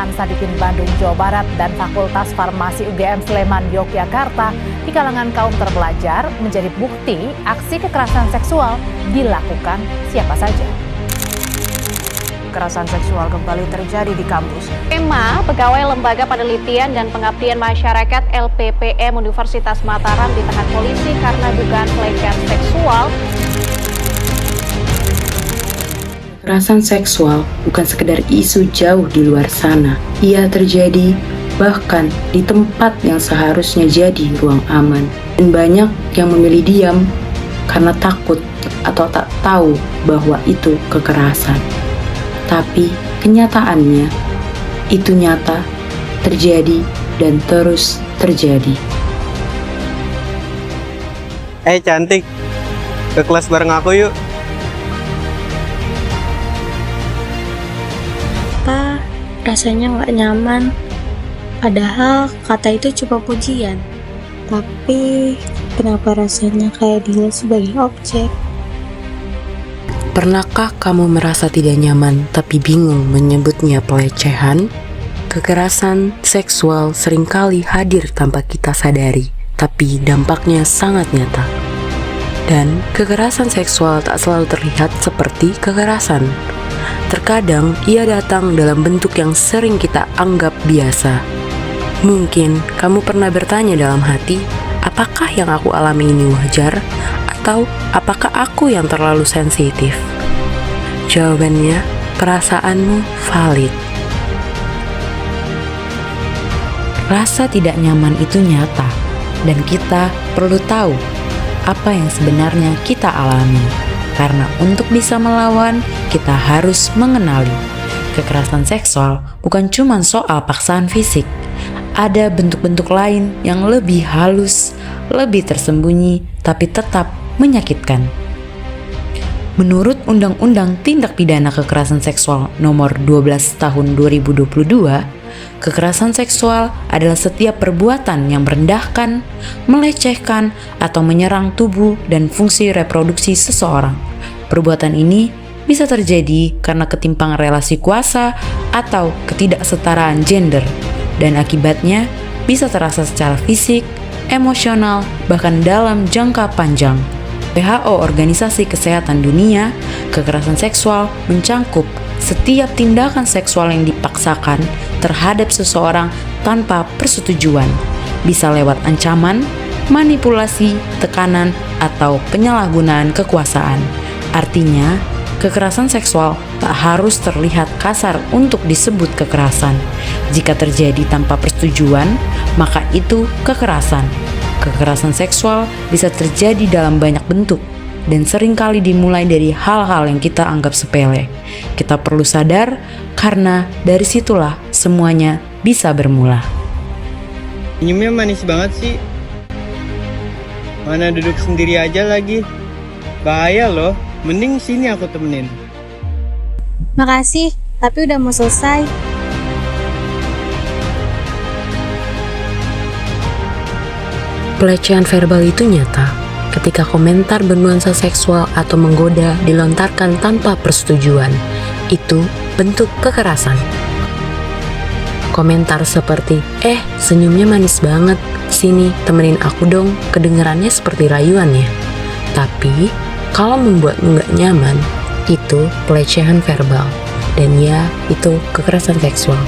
Hasan Sadikin Bandung, Jawa Barat dan Fakultas Farmasi UGM Sleman, Yogyakarta di kalangan kaum terpelajar menjadi bukti aksi kekerasan seksual dilakukan siapa saja. Kekerasan seksual kembali terjadi di kampus. Tema Pegawai Lembaga Penelitian dan Pengabdian Masyarakat LPPM Universitas Mataram ditahan polisi karena dugaan pelecehan seksual. Kekerasan seksual bukan sekedar isu jauh di luar sana. Ia terjadi bahkan di tempat yang seharusnya jadi ruang aman. Dan banyak yang memilih diam karena takut atau tak tahu bahwa itu kekerasan. Tapi kenyataannya itu nyata, terjadi dan terus terjadi. Cantik, ke kelas bareng aku yuk. Rasanya nggak nyaman, padahal kata itu cuma pujian. Tapi kenapa rasanya kayak dilihat sebagai objek? Pernahkah kamu merasa tidak nyaman tapi bingung menyebutnya pelecehan? Kekerasan seksual seringkali hadir tanpa kita sadari, tapi dampaknya sangat nyata. Dan kekerasan seksual tak selalu terlihat seperti kekerasan. Terkadang ia datang dalam bentuk yang sering kita anggap biasa. Mungkin kamu pernah bertanya dalam hati, apakah yang aku alami ini wajar? Atau apakah aku yang terlalu sensitif? Jawabannya, perasaanmu valid. Rasa tidak nyaman itu nyata, dan kita perlu tahu apa yang sebenarnya kita alami. Karena untuk bisa melawan, kita harus mengenali. Kekerasan seksual bukan cuma soal paksaan fisik. Ada bentuk-bentuk lain yang lebih halus, lebih tersembunyi, tapi tetap menyakitkan. Menurut Undang-Undang Tindak Pidana Kekerasan Seksual Nomor 12 Tahun 2022, kekerasan seksual adalah setiap perbuatan yang merendahkan, melecehkan, atau menyerang tubuh dan fungsi reproduksi seseorang. Perbuatan ini bisa terjadi karena ketimpangan relasi kuasa atau ketidaksetaraan gender, dan akibatnya bisa terasa secara fisik, emosional, bahkan dalam jangka panjang. WHO, Organisasi Kesehatan Dunia, kekerasan seksual mencangkup setiap tindakan seksual yang dipaksakan terhadap seseorang tanpa persetujuan, bisa lewat ancaman, manipulasi, tekanan, atau penyalahgunaan kekuasaan. Artinya, kekerasan seksual tak harus terlihat kasar untuk disebut kekerasan. Jika terjadi tanpa persetujuan, maka itu kekerasan. Kekerasan seksual bisa terjadi dalam banyak bentuk dan seringkali dimulai dari hal-hal yang kita anggap sepele. Kita perlu sadar karena dari situlah semuanya bisa bermula. Senyumnya manis banget sih. Mana duduk sendiri aja lagi. Bahaya loh, mending sini aku temenin. Makasih, tapi udah mau selesai. Pelecehan verbal itu nyata ketika komentar bernuansa seksual atau menggoda dilontarkan tanpa persetujuan. Itu bentuk kekerasan. Komentar seperti, senyumnya manis banget, sini temenin aku dong, kedengarannya seperti rayuan ya. Tapi, kalau membuatmu gak nyaman, itu pelecehan verbal. Dan ya, itu kekerasan seksual.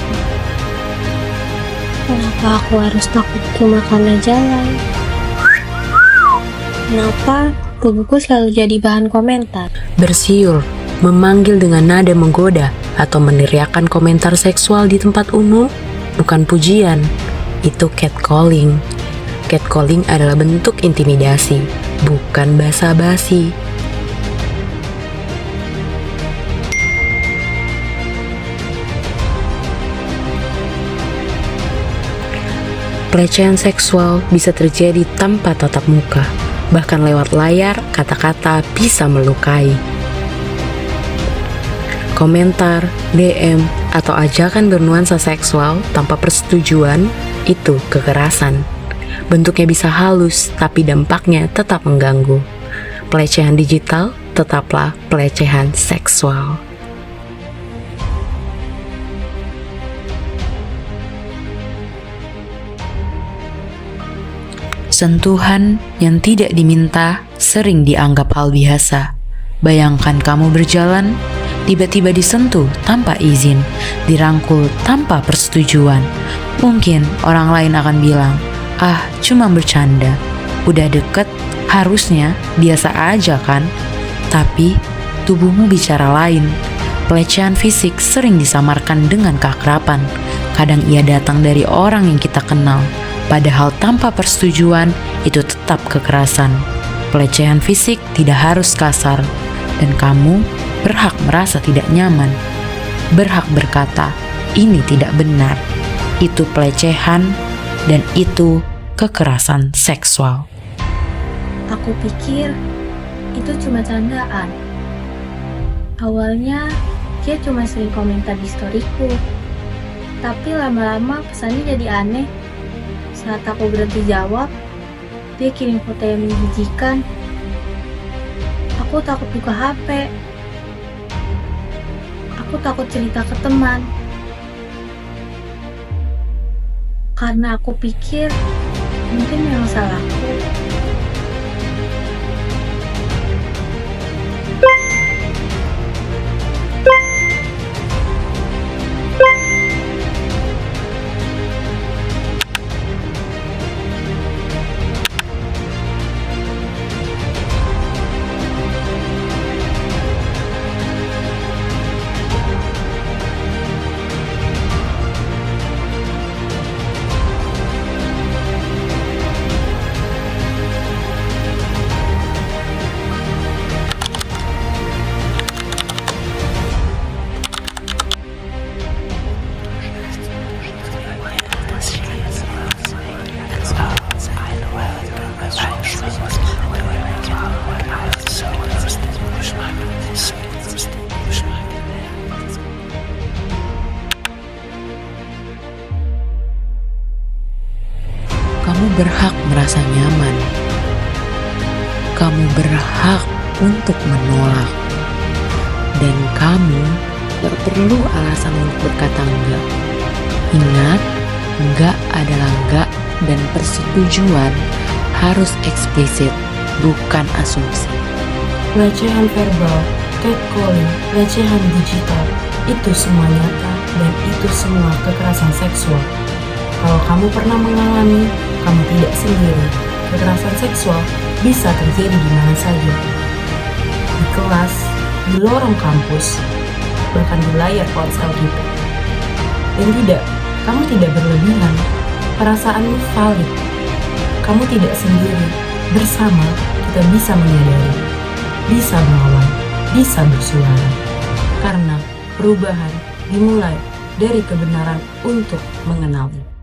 Kenapa aku harus takut cuma karena jalan? Kenapa tubuhku selalu jadi bahan komentar? Bersiul, memanggil dengan nada menggoda, atau meneriakkan komentar seksual di tempat umum bukan pujian, itu catcalling. Catcalling adalah bentuk intimidasi, bukan basa-basi. Pelecehan seksual bisa terjadi tanpa tatap muka, bahkan lewat layar, kata-kata bisa melukai. Komentar, DM, atau ajakan bernuansa seksual tanpa persetujuan itu kekerasan. Bentuknya bisa halus, tapi dampaknya tetap mengganggu. Pelecehan digital tetaplah pelecehan seksual. Sentuhan yang tidak diminta sering dianggap hal biasa. Bayangkan kamu berjalan, tiba-tiba disentuh tanpa izin, dirangkul tanpa persetujuan. Mungkin orang lain akan bilang, "Ah, cuma bercanda. Udah deket, harusnya biasa aja kan?" Tapi tubuhmu bicara lain. Pelecehan fisik sering disamarkan dengan keakraban. Kadang ia datang dari orang yang kita kenal, padahal tanpa persetujuan itu tetap kekerasan. Pelecehan fisik tidak harus kasar, dan kamu berhak merasa tidak nyaman. Berhak berkata, ini tidak benar, itu pelecehan, dan itu kekerasan seksual. Aku pikir itu cuma candaan. Awalnya dia cuma sering komentar di storyku, tapi lama-lama pesannya jadi aneh. Saat aku berhenti jawab, dia kirim foto yang menjijikan. Aku takut buka HP. Aku takut cerita ke teman. Karena aku pikir mungkin memang salahku. Kamu berhak merasa nyaman. Kamu berhak untuk menolak. Dan kamu tak perlu alasan untuk berkata enggak. Ingat, enggak adalah enggak, dan persetujuan harus eksplisit, bukan asumsi. Pelecehan verbal, catcalling, pelecehan digital, itu semua nyata dan itu semua kekerasan seksual. Kalau kamu pernah mengalami, kamu tidak sendiri. Kekerasan seksual bisa terjadi di mana saja. Di kelas, di lorong kampus, bahkan di layar ponsel kita. Dan tidak, kamu tidak berlebihan. Perasaanmu valid. Kamu tidak sendiri. Bersama, kita bisa menyadari, bisa melawan, bisa bersuara. Karena perubahan dimulai dari kebenaran untuk mengenali.